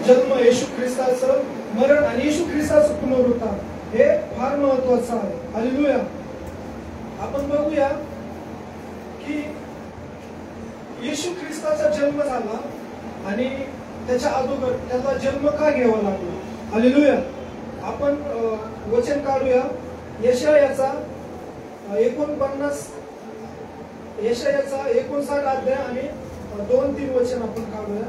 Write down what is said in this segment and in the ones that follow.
जन्म, येशू ख्रिस्ताचं मरण आणि येशू ख्रिस्ताचं पुनरुत्थान हे फार महत्वाचं आहे. हालेलुया. आपण बघूया की येशू ख्रिस्ताचा जन्म झाला आणि त्याच्या अगोदर त्याचा जन्म का घ्यावा लागला. हालेलुया. आपण वचन काढूया यशायाचा 59 अध्याय आणि 2-3 वचन आपण काढूया.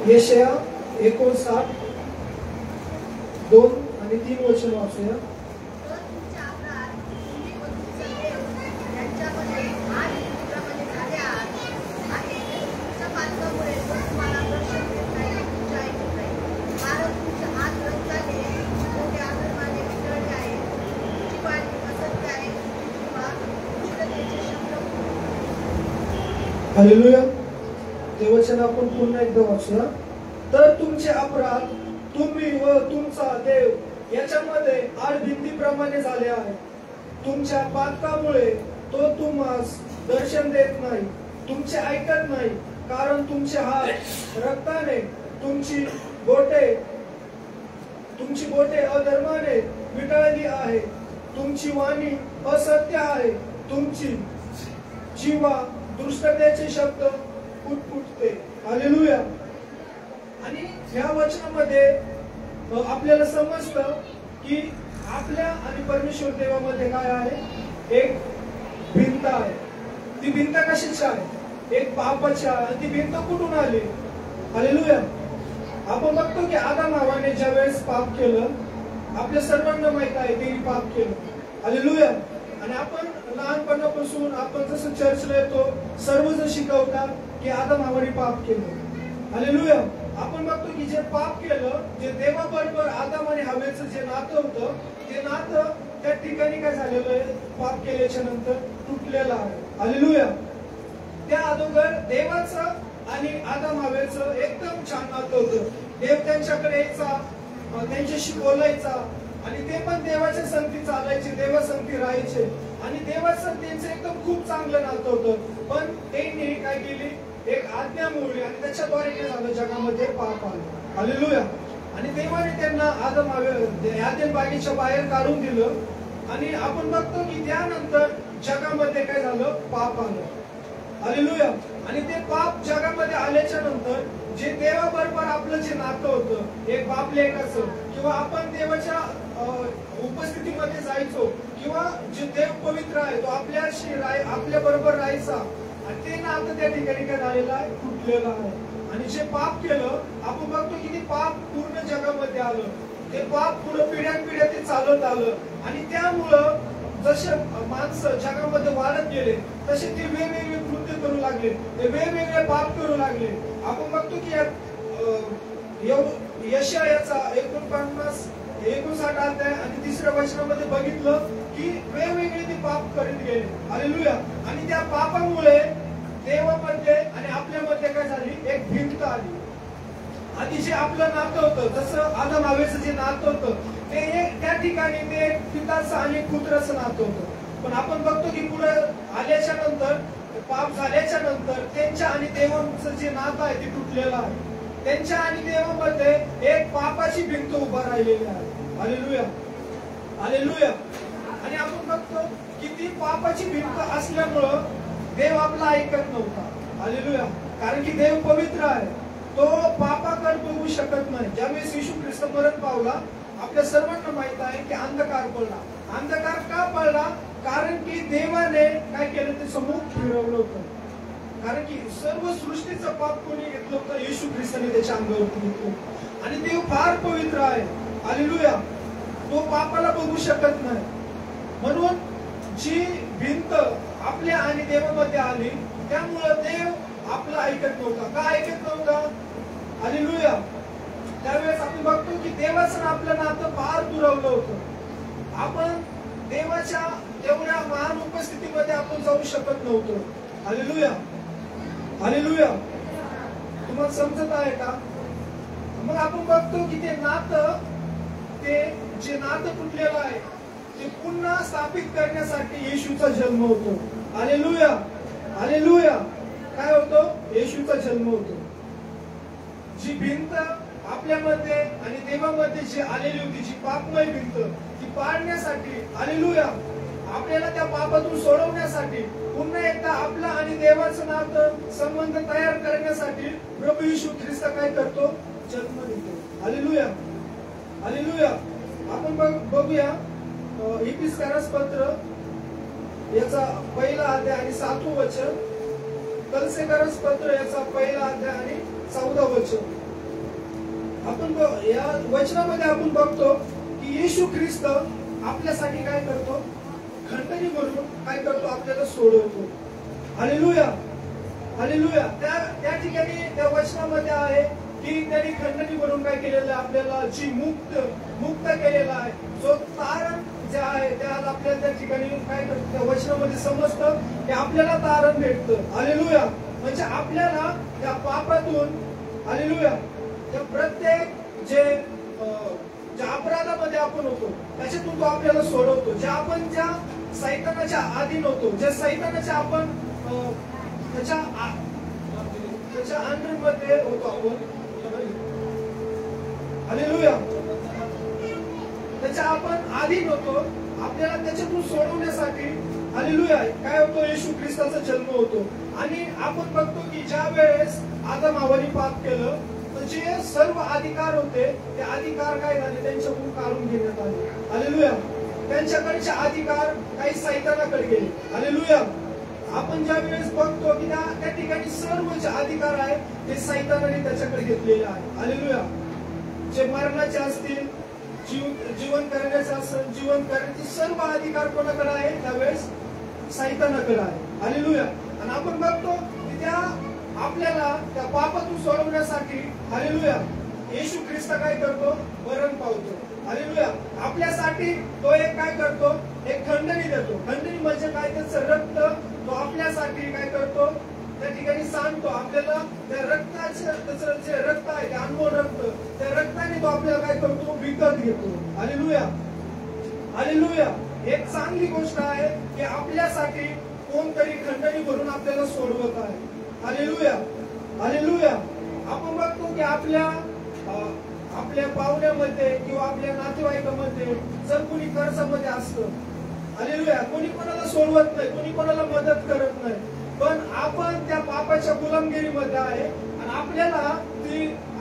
यशाया 59 2 आणि 3 वचन वाचूया. हालेलुया. ते वचन आपण पुन्हा एकदा वाचूया. तर तुमचे अपराध तुम्ही व तुमचा देव याच्यामध्ये आड भिंतीप्रमाणे झाले आहे. तुमच्या पातकामुळे तो तुम्हास दर्शन देत नाही, तुमचे ऐकत नाही. कारण तुमचे हात रक्ताने, तुमची बोटे अधर्माने विटळली आहे, तुमची वाणी असत्य आहे, तुमची जीवा दुष्टतेचे शब्द फुटफुटते. हालेलुया. आणि या वचनामध्ये आपल्याला समजतं की आपल्या आणि परमेश्वर देवामध्ये काय आहे, एक भिंत आहे. ती भिंत कशाची आहे, एक पापाची आहे. ती भिंत कुठून आली. हालेलुया. आपण बघतो की आदम हव्वाने ज्या वेळेस पाप केलं, आपल्या सर्वांना माहित आहे त्यांनी पाप केलं. हालेलुया. आणि आपण लहानपणापासून आपण जसं चर्चला येतो सर्वजण शिकवतात की आदम हव्वाने पाप केलं. हालेलुया. आपण बघतो की जे पाप केलं, जे देवाबरोबर आदम आणि हव्वेचं जे नातं होतं, ते नातं त्या ठिकाणी काय झालेलं आहे, पाप केल्याच्या नंतर तुटलेलं आहे. हालेलुया. त्या अगोदर देवाचं आणि आदम हव्वेचं एकदम छान नातं होतं. देव त्यांच्याकडे यायचा, त्यांच्याशी बोलायचा आणि ते पण देवाच्या संगती चालायचे, देवासंगती राहायचे आणि देवाचं त्यांचं एकदम खूप चांगलं नातं होतं. पण त्यांनी काय केली, एक आज्ञा मोडली आणि त्याच्याद्वारे काय झालं, जगामध्ये पाप आलं. हालेलुया. आणि देवाने त्यांना आदम हव्वे बागेच्या बाहेर काढून दिलं आणि आपण बघतो की त्यानंतर जगामध्ये काय झालं, पाप आलं. हालेलुया. आणि ते पाप जगामध्ये आल्याच्या नंतर जे देवाबरोबर आपलं जे नातं होतं, एक बाप लेकाचं, किंवा आपण देवाच्या उपस्थितीमध्ये जायचो, किंवा जे देव पवित्र आहे तो आपल्या बरोबर राहायचा, आणि ते नातं त्या ठिकाणी काय झालेलं आहे, तुटलेलं आहे. आणि जे पाप केलं, आपण बघतो की ते पाप पूर्ण जगामध्ये आलं. ते पाप पुढे पिढ्यानपिढ्या ते चालत आलं आणि त्यामुळं जसे माणसं जगामध्ये वाढत गेले तसे ते वेगवेगळे कृत्य करू लागले, ते वेगवेगळे पाप करू लागले. आपण बघतो की यशायाचा 59 अध्याय आणि 3 वचनामध्ये बघितलं की वेगवेगळे ते पाप करीत गेले. हालेलुया. आणि त्या पापामुळे देवामध्ये आणि आपल्यामध्ये काय झाली, एक भिंत आली. आधी जे आपलं नातं होतं, जसं आदम हव्वेचं जे नातं होतं, ते त्या ठिकाणी ते पिताचं आणि पुत्राचं नातं होतं. पण आपण बघतो की पुढे आल्याच्या नंतर, पाप झाल्याच्या नंतर त्यांच्या आणि देवाचं जे नातं आहे ते तुटलेलं आहे. त्यांच्या आणि देवामध्ये एक पापाची भिंत उभा राहिलेली आहे. हालेलुया. हालेलुया. आणि आपण बघतो की ती पापाची भिंत असल्यामुळं देव आपला ऐकत नव्हता. हालेलुया. कारण की देव पवित्र आहे, तो पापाकडे बघू शकत नाही. ज्यावेळेस येशू ख्रिस्त मरण पावला, आपल्या सर्वांना माहित आहे की अंधकार पडला. अंधकार का पडला, कारण की देवाने काय केलं, ते समूह फिरवलं होतं. कारण की सर्व सृष्टीचं पाप कोणी घेतलं होतं, येशू ख्रिस्ताने त्याच्या अंगावरती घेतलं. आणि देव फार पवित्र आहे. हालेलुया. तो पापाला बघू शकत नाही. म्हणून जी भिंत आपल्या आणि देवामध्ये आली, त्यामुळे देव आपलं ऐकत नव्हता. का ऐकत नव्हता. हालेलुया. त्यावेळेस आपण बघतो की देवाचं आपलं नातं फार दुरावलं होतं. आपण देवाच्या एवढ्या महान उपस्थितीमध्ये आपण जाऊ शकत नव्हतो. हालेलुया. हालेलुया. तुम्हाला समजत आहे का. मग आपण बघतो की ते नातं, ते जे नातं तुटलेलं आहे ते पुन्हा स्थापित करण्यासाठी येशूचा जन्म होतो. Hallelujah, hallelujah. काय होतो? येशूचा जन्म होतो. जी भिंत आपल्यामध्ये आणि देवामध्ये जी आलेली होती, जी पापमय भिंत, ती पाडण्यासाठी, हालेलुया, आपल्याला त्या पापातून सोडवण्यासाठी, पुन्हा एकदा आपला आणि देवाचं नातं संबंध तयार करण्यासाठी प्रभू येशू ख्रिस्त काय करतो? जन्म घेतो. Hallelujah, hallelujah. आपण बघूया इफिसियन्स पत्र याचा पहिला अध्याय आणि 7वं वचन, कलसेकरस पत्र याचा पहिला अध्याय आणि 14वं वचन. आपण या वचनामध्ये आपण बघतो की येशू ख्रिस्त आपल्यासाठी काय करतो? खंडणी भरून काय करतो? आपल्याला सोडवतो. Hallelujah, hallelujah. त्या ठिकाणी त्या वचनामध्ये आहे की त्यांनी खंडणी भरून काय केलेलं आहे? आपल्याला जी मुक्त केलेला आहे, जो तारण जे आहे त्याला आपल्याला त्या ठिकाणी काय करतो? त्या वचनामध्ये समजतं की आपल्याला तारण भेटतं. हालेलुया. म्हणजे आपल्याला त्या पापातून, हालेलुया, त्या प्रत्येक जे अपराधामध्ये आपण होतो त्याच्यातून तो आपल्याला सोडवतो. ज्या सैतानाच्या अधीन होतो, ज्या सैतानाच्या आपण त्याच्या अंडरमध्ये होतो आपण, हालेलुया, त्याच्या आपण अधीन होतो, आपल्याला त्याच्यातून सोडवण्यासाठी, हालेलुया, काय होतो? येशू ख्रिस्ताचा जन्म होतो. आणि आपण बघतो की ज्या वेळेस आदम हव्वाने पाप केलं, तर जे सर्व अधिकार होते ते अधिकार काय झाले? त्यांच्याकडून काढून घेण्यात आले. हालेलुया. त्यांच्याकडचे अधिकार काही सैतानाकडे गेले. हालेलुया. आपण ज्या वेळेस बघतो की त्या ठिकाणी सर्व जे अधिकार आहेत ते सैतानाने त्याच्याकडे घेतलेले आहेत. हालेलुया. जे मरणाचे असतील, जीवन करण्याचे असेल, जीवन करण्याचे सर्व अधिकार कोणाकडे आहे? त्यावेळेस सैतानाकडे आहे. हालेलुया. आणि आपण बघतो की आपल्याला त्या पापातून सोडवण्यासाठी, हालेलुया, येशू ख्रिस्त काय करतो? मरण पावतो. हालेलुया. आपल्यासाठी तो एक काय करतो? एक खंडणी देतो. खंडणी म्हणजे काय? त्याचं रक्त तो आपल्यासाठी काय करतो? त्या ठिकाणी सांगतो. आपल्याला त्या रक्ताचं, त्याचं जे रक्त आहे ते अनमोल रक्त, त्या रक्ताने तो आपल्याला काय करतो? विकत घेतो. Hallelujah, hallelujah. एक चांगली गोष्ट आहे की आपल्यासाठी कोणतरी खंडणी भरून आपल्याला सोडवत आहे. Hallelujah, hallelujah. आपण बघतो की आपल्या पाहुण्यामध्ये किंवा आपल्या नातेवाईकामध्ये जर कोणी कर्जामध्ये असतं, हालेलुया, कोणी कोणाला सोडवत नाही, कोणी कोणाला मदत करत नाही, पण आपण त्या पापाच्या गुलामगिरीमध्ये आहे आणि आपल्याला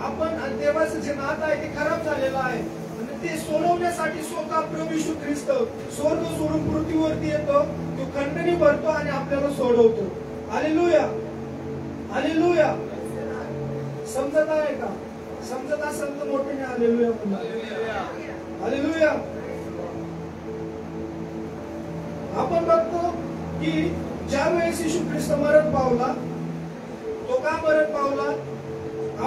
आपण देवाचं जे नातं आहे ते खराब झालेलं आहे आणि ते सोडवण्यासाठी स्वतः प्रभू येशू ख्रिस्त स्वर्ग सोडून पृथ्वीवरती येतो, तो खंडणी भरतो आणि आपल्याला सोडवतो. Hallelujah, hallelujah. समजत आहे का? समजत असेल तर मोठ्याने हालेलुया म्हणा. हालेलुया. आपण बघतो की ज्या वेळेस येशू ख्रिस्त मरण पावला, तो का मरण पावला?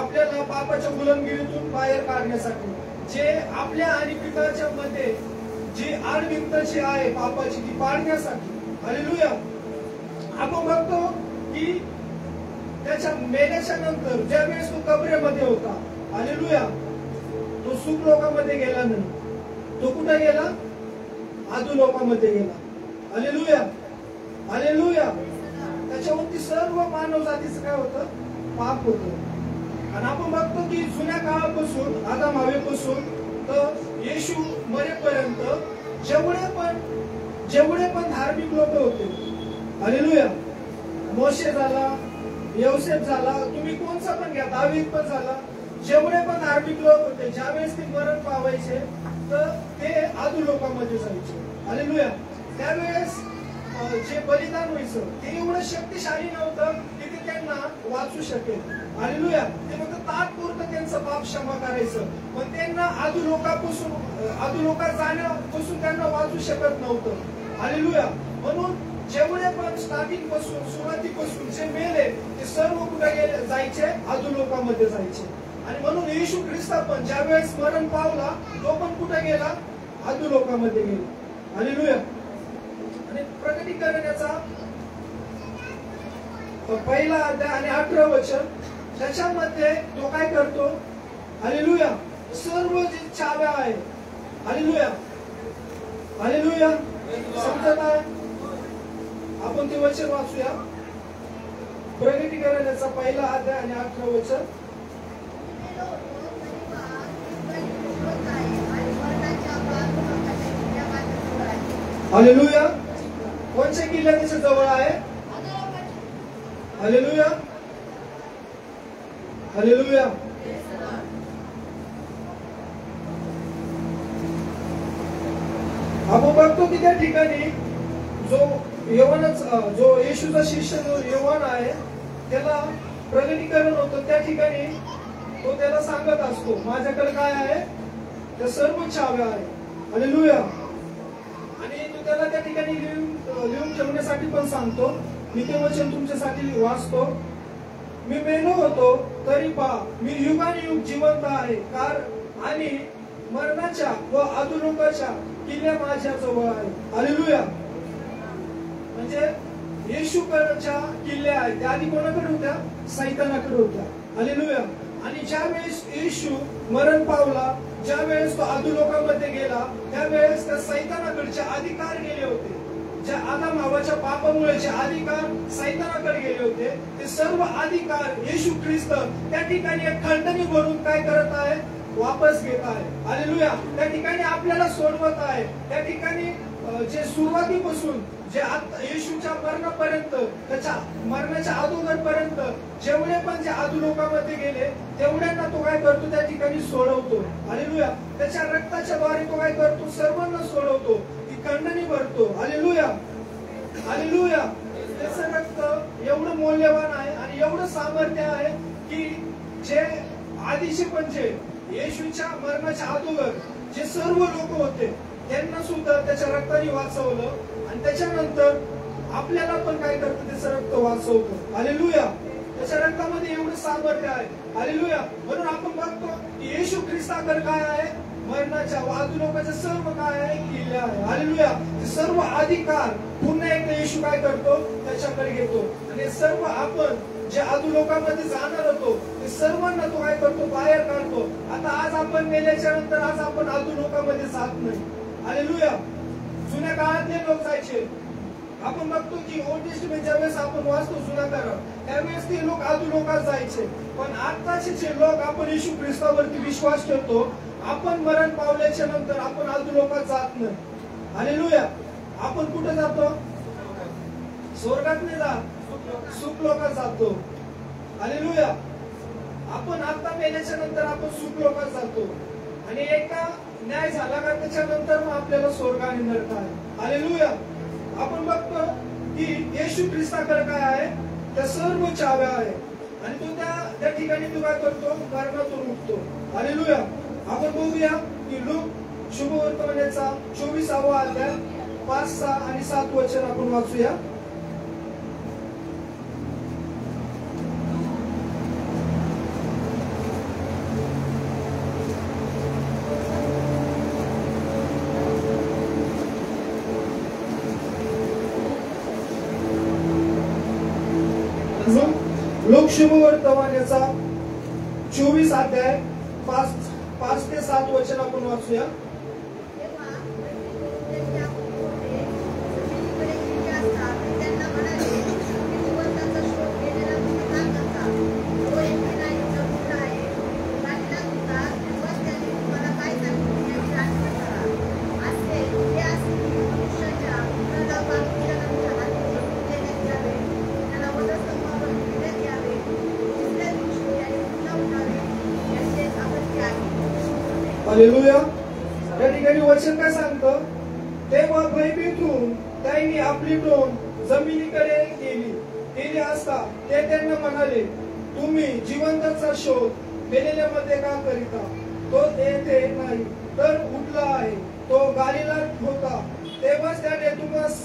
आपल्याला पापाच्या गुलामगिरीतून बाहेर काढण्यासाठी, जे आपल्या आणि पिताच्या मध्ये जी आडभिंत जी आहे पापाची ती पाडण्यासाठी. हालेलुया. आपण बघतो की त्याच्या मेल्याच्या नंतर ज्या वेळेस तो कबरेमध्ये होता, हालेलुया, तो सुख लोकांमध्ये गेला नाही, तो कुठे गेला? आदू लोकांमध्ये गेला. Hallelujah, hallelujah. त्याच्यावरती सर्व मानव जातीचं काय होतं? पाप होतं. आणि आपण बघतो की जुन्या काळापासून, आदम हव्वेपासून तर येशू मरेपर्यंत जेवढे पण धार्मिक लोक होते, हालेलुया, मोशे झाला, योसेफ झाला, तुम्ही कोणचा पण घ्या, दावीद पण झाला, जेवढे पण धार्मिक लोक होते ज्यावेळेस ते मरण पावायचे तर ते आदू लोकांमध्ये जायचे. हालेलुया. त्यावेळेस जे बलिदान व्हायचं ते एवढं शक्तिशाली नव्हतं की ते त्यांना वाचू शकेल. हालेलुया. ते फक्त तात्पुरतं त्यांचं पाप क्षमा करायचं, पण त्यांना आदू लोकात जाण्यापासून त्यांना वाचू शकत नव्हतं. हालेलुया. म्हणून जेवढे पण स्टार्टिंग पासून, सुरुवातीपासून जे मेले ते सर्व कुठे जायचे? आदू लोकांमध्ये जायचे. आणि म्हणून येशू ख्रिस्त पण ज्या वेळेस मरण पावला तो पण कुठे गेला? आदू लोकांमध्ये गेला. हालेलुया. आणि प्रकटीकरणाचा पहिला अध्याय आणि 18 वचन, त्याच्यामध्ये तो काय करतो? हालेलुया, सर्व जे चाव्या आहे, हालेलुया, हालेलुया, समजत आहे? आपण ते वचन वाचूया. प्रगटीकरणाचा पहिला अध्याय आणि 18 वचन. हालेलुया. कोणच्या किल्ला त्याच्या जवळ आहे? हालेलुया. हालेलुया. आपण बघतो की त्या ठिकाणी जो येशूचा शिष्य जो योहान आहे त्याला प्रगटीकरण होतं. त्या ठिकाणी तो त्याला सांगत असतो माझ्याकडे काय आहे? त्या सर्व चाव्या आहे. हालेलुया. आणि तो त्याला त्या ठिकाणी लिहून ठेवण्यासाठी पण सांगतो. मी ते वचन तुमच्यासाठी वाचतो. मी मेलो होतो तरी पहा मी युगानुयुग जिवंत आहे आणि मरणाच्या व अधोलोकाच्या किल्ल्या माझ्या जवळ आहे. हालेलुया. म्हणजे येशूच्या किल्ल्या आहेत त्या आधी कोणाकडे होत्या? सैतानाकडे होत्या. हालेलुया. आणि ज्या वेळेस येशू मरण पावला, ज्या वेळेस तो अधोलोकामध्ये गेला, त्यावेळेस त्या सैतानाकडचे अधिकार गेले होते. ज्या आदम हव्वाच्या पापामुळे जे अधिकार सैतानाकडे गेले होते ते सर्व अधिकार येशू ख्रिस्त त्या ठिकाणी एक खंडणी भरून काय करत आहे? वापस घेत आहे. हालेलुया. त्या ठिकाणी आपल्याला सोडवत आहे. त्या ठिकाणी जे सुरुवातीपासून जे येशूच्या मरणापर्यंत, त्याच्या मरणाच्या अगोदरपर्यंत जेवढे पण जे अधोलोकामध्ये गेले तेवढ्यांना तो काय करतो? त्या ठिकाणी सोडवतो. हालेलुया. त्याच्या रक्ताच्या द्वारे तो काय करतो? सर्वांना सोडवतो. ती खंडणी भरतो. हालेलुया. हालेलुया. त्याचं रक्त एवढं मौल्यवान आहे आणि एवढं सामर्थ्य आहे की जे आधीचे पण जे येशूच्या मरणाच्या अगोदर जे सर्व लोक होते त्यांना सुद्धा त्याच्या रक्ताने वाचवलं आणि त्याच्यानंतर आपल्याला पण काय करतं? त्याचं रक्त वाचवतं. हालेलुया. त्याच्या रक्तामध्ये एवढं सामर्थ्य आहे. हालेलुया. म्हणून आपण बघतो की येशू ख्रिस्ताकडे काय आहे? मरणाच्या व अधोलोकाच्या सर्व काय आहे? किल्ल्या आहे. हालेलुया. ते सर्व अधिकार पुन्हा एकदा येशू काय करतो? त्याच्याकडे घेतो. आणि सर्व आपण जे अधोलोकामध्ये जाणार होतो ते सर्वांना तो काय करतो? बाहेर काढतो. आता आज आपण मेल्याच्या नंतर आज आपण अधोलोकामध्ये जात नाही. हालेलुया. जुन्या काळातले लोक जायचे. आपण बघतो की ओल्ड टेस्टमेंट ज्यावेळेस आपण वाचतो जुना करार त्यावेळेस ते लोक अधोलोकात जायचे. पण आताचे जे लोक आपण येशू ख्रिस्तावरती विश्वास ठेवतो आपण मरण पावल्याच्या नंतर आपण अधोलोकात जात नाही. हालेलुया. आपण कुठे जातो? स्वर्गात नाही जात, सुखलोकात जातो. हालेलुया. आपण आता मेल्याच्या नंतर आपण सुखलोकात जातो आणि एका न्याय झाला का त्याच्यानंतर मग आपल्याला स्वर्ग आणि नरक आहे. हालेलुया. आपण बघतो की येशू ख्रिस्ताकडे काय आहे? त्या सर्व चाव्या आहे आणि तो त्या ठिकाणी तो काय करतो? मरणातून उठतो. हालेलुया. आपण बघूया की लूक शुभवर्तमानाचा 24वा अध्याय 5, 6 आणि 7 वचन आपण वाचूया. लोक शुभवर्तमानाचा 24 अध्याय 5 ते 7 वचन आपण वाचूया. हालेलुया. त्या ठिकाणी वचन काय सांगतं? तेव्हा भयभीत होऊन त्यांनी आपली तोंड जमिनीकडे केली असता ते त्यांना म्हणाले तुम्ही जिवंताचा शोध मेलेल्यामध्ये का करिता? तो येथे नाही तर उठला आहे. तो गलिलात होता. तेव्हाच त्याने तुम्हास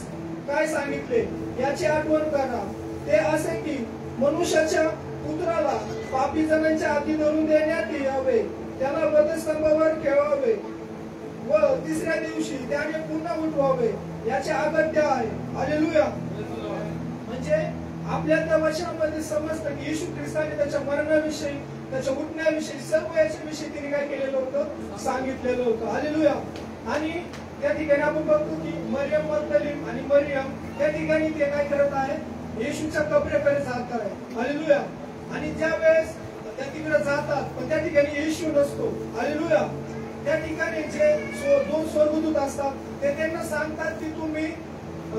काय सांगितले याची आठवण करा. ते असे की मनुष्याच्या पुत्राला पापी जणांच्या हाती धरून देण्यात यावे, त्याला वधस्तंभावर ठेवावे व तिसऱ्या दिवशी त्याने पुन्हा उठवावे याचे अगत्य आहे. हालेलुया. म्हणजे आपल्या त्या वचनामध्ये समजतं की येशू ख्रिस्ताने त्याच्या मरणाविषयी, त्याच्या उठण्याविषयी, सर्व याच्याविषयी तिने काय केलेलं होतं? सांगितलेलं होतं. हालेलुया. आणि त्या ठिकाणी आपण बघतो की मरियम मगदलीन आणि मरियम त्या ठिकाणी ते काय करत आहे, येशूच्या कपड्याकडे जात आहे. हालेलुया. आणि ज्या वेळेस त्या तिकडे जातात पण त्या ठिकाणी येशू नसतो. हालेलुया. त्या ठिकाणी जे दोन स्वर्गदूत असतात ते त्यांना सांगतात की तुम्ही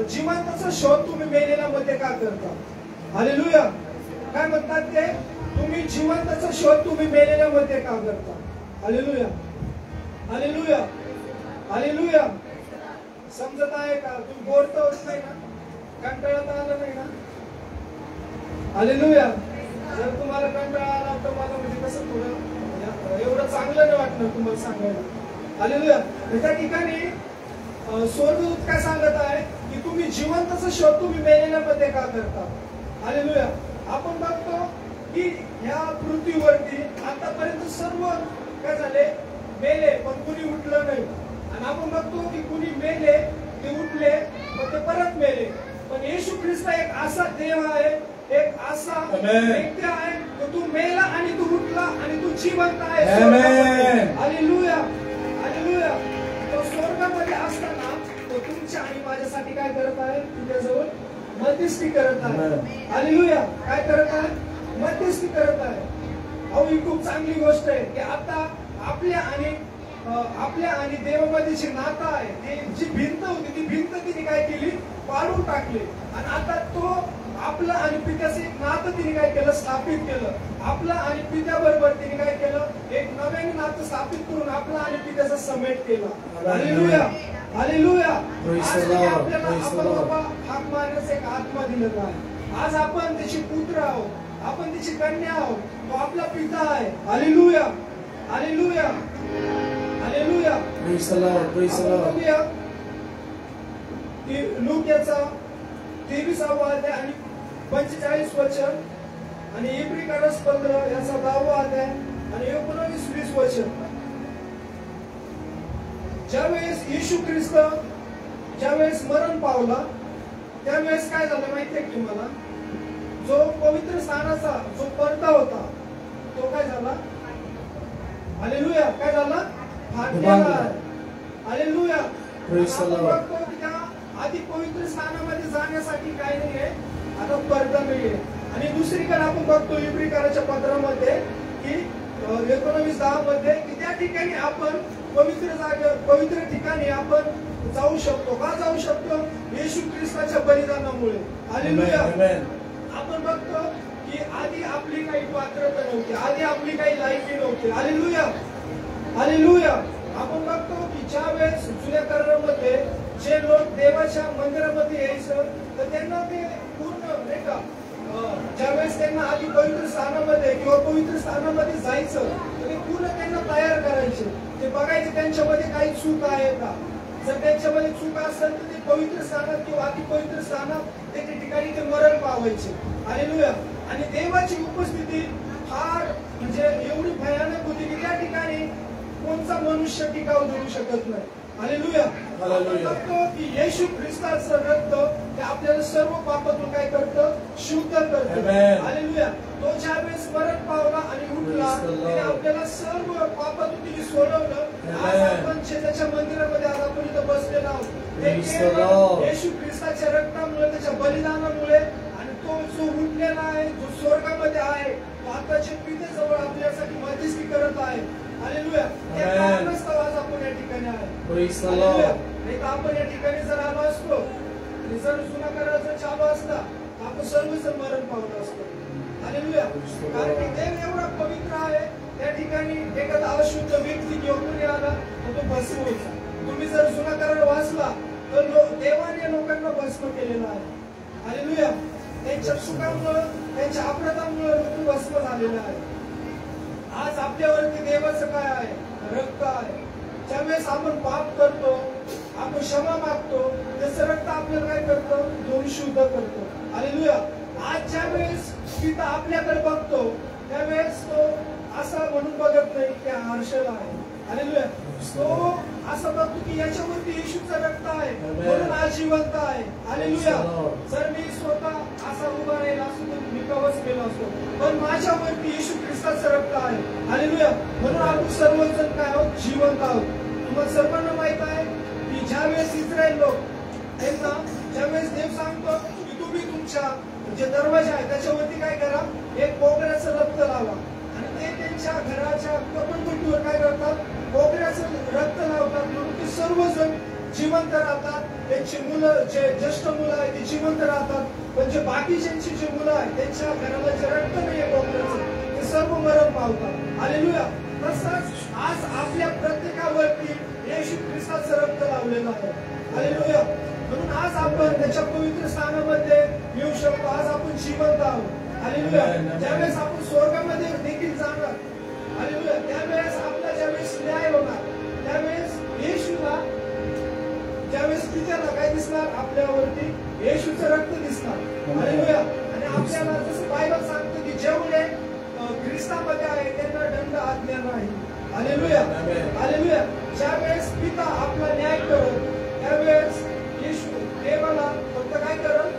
जिवंताचा शोध तुम्ही मेलेल्या मध्ये का करता. हालेलुया. काय म्हणतात ते, तुम्ही जिवंताचा शोध तुम्ही मेलेल्या मध्ये का करता. हालेलुया. हालेलुया. हालेलुया. समजत आहे का, तुम्ही बोर तर होत नाही ना, कंटाळा आला नाही ना. हालेलुया. जर तुम्हाला कंटाळा आला तर मला म्हणजे कसं थोडं एवढं चांगलं नाही वाटणार तुम्हाला सांगायला. हालेलुया. त्या ठिकाणी स्वर्गदूत काय सांगत आहे की तुम्ही जिवंताचा शोध तुम्ही मेलेल्या मध्ये का करता. हालेलुया. आपण बघतो की ह्या पृथ्वीवरती आतापर्यंत सर्व काय झाले, मेले पण कुणी उठलं नाही. आणि आपण बघतो की कुणी मेले ते उठले पण ते परत मेले. पण येशू ख्रिस्त एक असा देव आहे, एक असा व्यक्ती आहे की तू मेला आणि तू उठला आणि तू जिवंत आहे. हालेलुया. हालेलुया. तो स्वर्गामध्ये असताना तो तुमच्या आणि माझ्यासाठी काय करत आहे, तुझ्याजवळ मध्यस्थी करत आहे. हालेलुया. काय करत आहे, मध्यस्थी करत आहे. अहो ही खूप चांगली गोष्ट आहे की आता आपल्या आणि देवामध्ये जे नातं आहे, ते जी भिंत होती ती भिंत तिने काय केली, पाडून टाकली. आणि आता तो आपलं आणि पित्याचं एक नातं तिने काय केलं, स्थापित केलं. आपलं आणि पित्याबरोबर तिने काय केलं, एक नवीन नातं स्थापित करून आपला आणि पित्याचा समेट केला. हालेलुया. हालेलुया. आपल्याला आपण बाबा हाक मारण्याचा एक आत्मा दिलेला आहे. आज आपण त्याचे पुत्र आहोत, आपण त्याची कन्या आहोत, तो आपला पिता आहे. हालेलुया. हालेलुया. हालेलुया. लूकाचा 23वा अध्याय आणि 45 वचन आणि इब्रिकानस 15 याचा 10वा अध्याय आणि 19-20 वचन. ज्यावेळेस येशू ख्रिस्त ज्यावेळेस मरण पावला त्यावेळेस काय झालं माहितीये का तुम्हाला, जो पवित्र स्थानाचा जो पडदा होता तो काय झाला. हालेलुया. काय झाला, फाटलेला. हालेलुया. बघतो की त्या आधी पवित्र स्थानामध्ये जाण्यासाठी काय नाहीये, आता पडदा नाहीये. आणि दुसरीकडे आपण बघतो इब्रिकानच्या पत्रामध्ये की 19:10 मध्ये की त्या ठिकाणी आपण पवित्र ठिकाणी आपण जाऊ शकतो. का जाऊ शकतो, येशू ख्रिस्ताच्या बलिदानामुळे. हालेलुया. आपण बघतो की आधी आपली काही पात्रता नव्हती, आधी आपली काही लायकी नव्हती. हालेलुया. हालेलुया. आपण बघतो की ज्या वेळेस जुन्या करारामध्ये जे लोक देवाच्या मंदिरामध्ये यायचं तर त्यांना ते पूर्ण नाही का, ज्यावेळेस त्यांना आधी पवित्र स्थानामध्ये किंवा पवित्र स्थानामध्ये जायचं तर ते पूर्ण त्यांना तयार करायचे. ते बघायचे त्यांच्यामध्ये काही चूक आहे का. जर त्यांच्यामध्ये चूक असेल तर ते पवित्र स्थानात किंवा अति पवित्र स्थानात त्या ठिकाणी ते मरण पावायचे. हालेलुया. आणि देवाची उपस्थिती फार म्हणजे एवढी भयानक होती की त्या ठिकाणी कोणता मनुष्य टिकाव देऊ शकत नाही. हालेलुया. बघतो की येशू ख्रिस्ताचं रक्त ते आपल्याला सर्व पापातून काय करतं, शुद्ध करतं. हालेलुया. तो ज्यावेळेस मरण पावला आणि उठला त्याने आपल्याला सर्व पापातून तिने सोडवलं. आज आपण त्याच्या मंदिरामध्ये आज आपण इथं बसलेलो आहोत. ते केवळ येशू ख्रिस्ताच्या रक्तामुळे, त्याच्या बलिदानामुळे. आणि तो जो उठलेला आहे, जो स्वर्गामध्ये आहे, तो आताच्या पितेजवळ आपल्यासाठी मध्यस्थी करत आहे. हालेलुया. त्या कारणास्तव आज आपण या ठिकाणी आहे. हालेलुया. नाही तर आपण या ठिकाणी जर आलो असतो आणि जर जुना करार जर चालू असता तर आपण सर्वजण मरण पावलो असतो. हालेलुया. कारण की देव एवढा पवित्र आहे, त्या ठिकाणी एखादा अशुद्ध व्यक्ती किंवा कोणी आला तर तो भस्म होता. तुम्ही जर जुना करार वाचला तर देवाने लोकांना भस्म केलेला आहे. हालेलुया. त्यांच्या चुकांमुळे, त्यांच्या अपराधामुळे लोक भस्म झालेला आहे. आज आपल्यावरती देवाचं काय आहे, रक्त आहे. ज्यावेळेस आपण पाप करतो, आपण क्षमा मागतो, त्याचं रक्त आपल्याला काय करतं, धुवून शुद्ध करतो. हालेलुया. आज ज्या वेळेस पिता आपल्याकडे बघतो त्यावेळेस तो असं म्हणून बघत नाही की हर्षला आहे. हालेलुया. तो असं बघतो की याच्यावरती येशूचं रक्त आहे म्हणून आज जिवंत आहे. हालेलुया. जर मी स्वतः असा उभा राहिला असतो तर मी कवच केला असतो, पण माझ्यावरती येशू ख्रिस्ताचं रक्त आहे. हालेलुया. म्हणून आपण सर्वजण काय आहोत, जिवंत आहोत. तुम्हाला सर्वांना माहित आहे की ज्यावेळेस इस्रायल लोक त्यांना ज्यावेळेस देव सांगतो की तुम्ही तुमच्या जे दरवाजा आहे त्याच्यावरती काय करा, एक कोबऱ्याचं रक्त लावा, आणि ते त्यांच्या घराच्या कपडपट्टीवर काय करतात, कोबऱ्याचं रक्त लावतात, म्हणून ते सर्वजण जिवंत राहतात. त्यांची मुलं, जे ज्येष्ठ मुलं आहेत ते जिवंत राहतात, पण जे बाकीच्यांची जे मुलं आहेत त्यांच्या घराला जे रक्त नाहीये कोबऱ्याचं, ते सर्व मरण पावतात. हालेलुया. तसंच आज आपल्या प्रत्येकावरती येशू ख्रिस्ताचं रक्त लावलेलं आहे. हालेलुया. म्हणून आज आपण त्याच्या पवित्र स्थानामध्ये येऊ शकतो. आज आपण जिवंत आहोत. हालेलुया. ज्यावेळेस आपण स्वर्गामध्ये देखील जाणार, हालेलुया, त्यावेळेस आपला ज्यावेळेस न्याय होणार, त्यावेळेस येशूला, ज्यावेळेस पित्याला काय दिसणार, आपल्यावरती येशूचं रक्त दिसणार. हालेलुया. आणि आपल्याला जसं बायबल सांगतं की जेवढे ख्रिस्तामध्ये आहे त्यांना दंड आज्ञा नाही. हालेलुया. हालेलुया. ज्यावेळेस पिता आपला न्याय करत, त्यावेळेस येशू देवाला फक्त काय करत,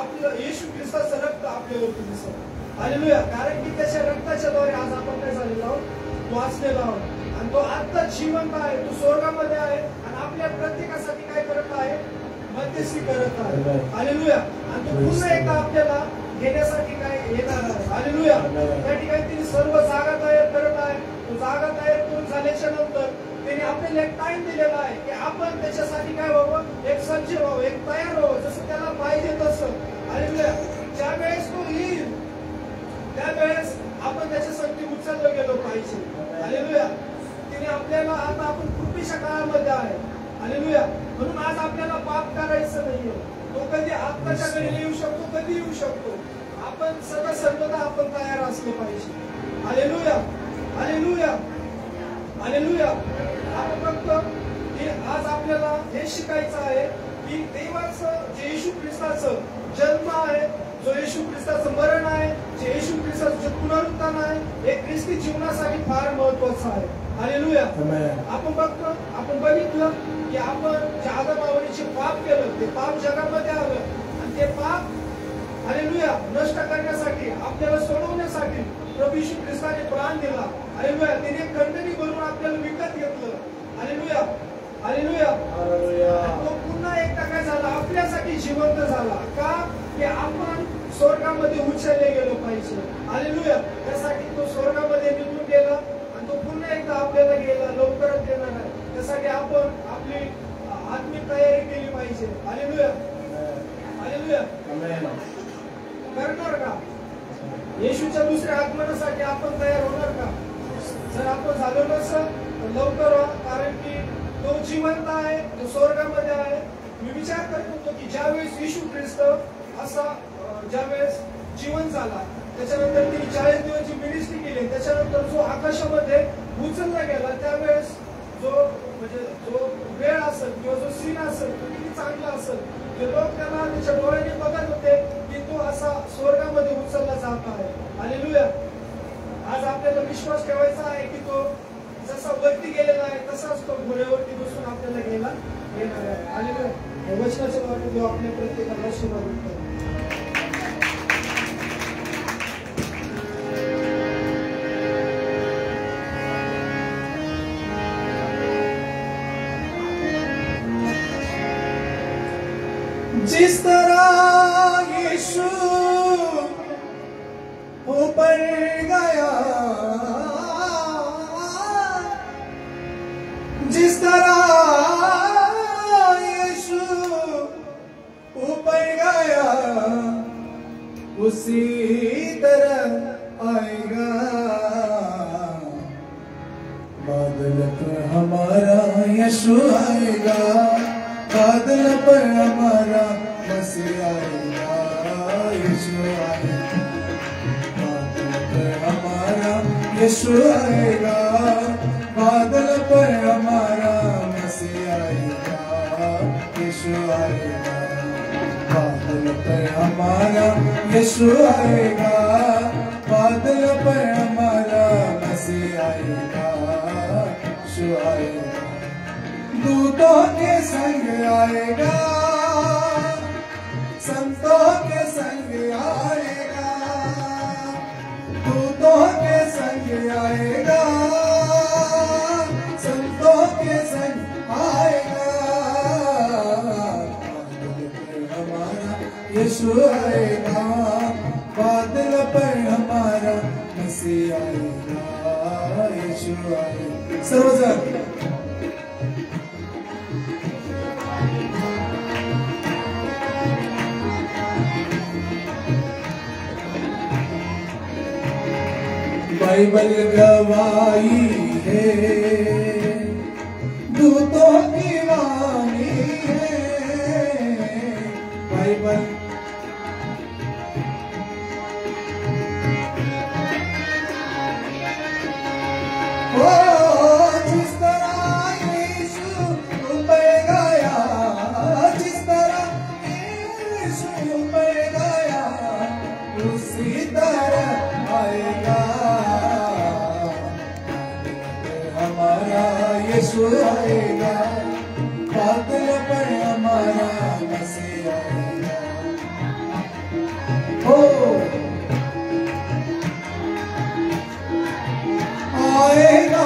आपलं येशू ख्रिस्ताचं रक्त आपल्यावरती दिसत. हालेलुया. कारण की त्याच्या रक्ताच्या द्वारे आज आपण काय झालेलो आहोत, वाचलेलो आहोत, आणि तो आता जिवंत आहे, तो स्वर्गामध्ये आहे, आणि आपल्या प्रत्येकासाठी काय करत आहे, मध्यस्थी करत आहे. हालेलुया. आणि तो पुन्हा एकदा आपल्याला घेण्यासाठी काय येणार आहे. हालेलुया. त्या ठिकाणी तिने सर्व जागा तयार करत आहे. तो जागा तयार करून झाल्याच्या नंतर त्याने आपल्याला एक टाइम दिलेला आहे की आपण त्याच्यासाठी काय व्हावं, एक सज्ज व्हावं, एक तयार व्हावं, जसं त्याला पाहिजे तसं. हालेलुया. ज्यावेळेस तो येईल त्यावेळेस आपण त्याच्यासाठी उचललं गेलो पाहिजे. हालेलुया. तिने आपल्याला, आता आपण कृपेच्या काळामध्ये आहे. हालेलुया. म्हणून आज आपल्याला पाप करायचं नाहीये. तो कधी आत्ताच्या घरी येऊ शकतो, कधी येऊ शकतो. आपण सदा सर्वदा आपण तयार असले पाहिजे. हालेलुया. हालेलुया. हालेलुया. आपण बघतो की आज आपल्याला हे शिकायचं आहे की देवाचं जे येशू ख्रिस्ताचं जन्म आहे, जो येशू ख्रिस्ताचं मरण आहे, जे येशू ख्रिस्ताचं जे पुनरुत्थान आहे, हे ख्रिस्ती जीवनासाठी फार महत्वाचं आहे. हालेलुया. आपण बघतो, आपण बघितलं की आपण जे आदमावरीचे पाप केलं, ते पाप जगामध्ये आलं, आणि ते पाप, हालेलुया, नष्ट करण्यासाठी, आपल्याला सोडवण्यासाठी प्रभू येशू ख्रिस्ताने प्राण दिला. हालेलुया. त्याने खंडणी भरून आपल्याला विकत घेतलं. हालेलुया. हालेलुया. तो पुन्हा एकदा काय झाला, आपल्यासाठी जिवंत झाला. का? की आपण स्वर्गामध्ये उचलले गेलो पाहिजे. हालेलुया. त्यासाठी तो स्वर्गामध्ये निघून गेला, आणि तो पुन्हा एकदा आपल्याला गेला, लवकरच येणार आहे. त्यासाठी आपण आपली आत्मिक तयारी केली पाहिजे. हालेलुया. हालेलुया. करणार का? येशूच्या दुसऱ्या आगमनासाठी आपण तयार होणार का? जर आपण झालो नसेल तर लवकर व्हा, कारण की तो जिवंत आहे, तो स्वर्गामध्ये आहे. मी विचार करत होतो की ज्यावेळेस येशू ख्रिस्त असा ज्यावेळेस जीवन झाला, त्याच्यानंतर तिने 40 दिवसाची मिनिस्ट्री केली, त्याच्यानंतर जो आकाशामध्ये उचलला गेला, त्यावेळेस जो म्हणजे जो वेळ असेल किंवा जो सीन असेल तो किती चांगला असेल, ते लोक त्याला त्याच्या डोळ्याने बघत होते की तो असा स्वर्गामध्ये उचलला जात आहे. हालेलुया. आज आपल्याला विश्वास ठेवायचा आहे की तो जसा वरती गेलेला आहे तसाच तो घोड्यावरती बसून आपल्याला घ्यायला येणार आहे. हालेलुया. वचनाच्या द्वारे देव आपल्या प्रत्येकाला आशीर्वाद देतो. जिस तरह यीशु ऊपर गया, जिस तरह यीशु ऊपर गया, उसी तरह आएगा। बादल पर हमारा यीशु आएगा, बादल पर हमारा मसीह आएगा, यीशु आएगा। बादल पर हमारा यीशु आएगा, बादल पर हमारा मसीह आएगा, यीशु आएगा। बादल पर हमारा यीशु आएगा, बादल पर हमारा मसीह आएगा, यीशु आएगा। दूतों के संग आएगा, संतों के संग आएगा, दूतों के संग आएगा, संतों के संग आएगा। आएगा, बादल पर हमारा मसीह आएगा, यीशु आएगा। सर्वजन बाइबल गवाही है, दूतों की वाणी है। बाइबल ओ जिस तरह यीशु ऊपर गया, जिस तरह यीशु ऊपर गया, उसी तरह आएगा हमारा यीशु आएगा, बादल पर हमारा मसीह आएगा। हो आएगा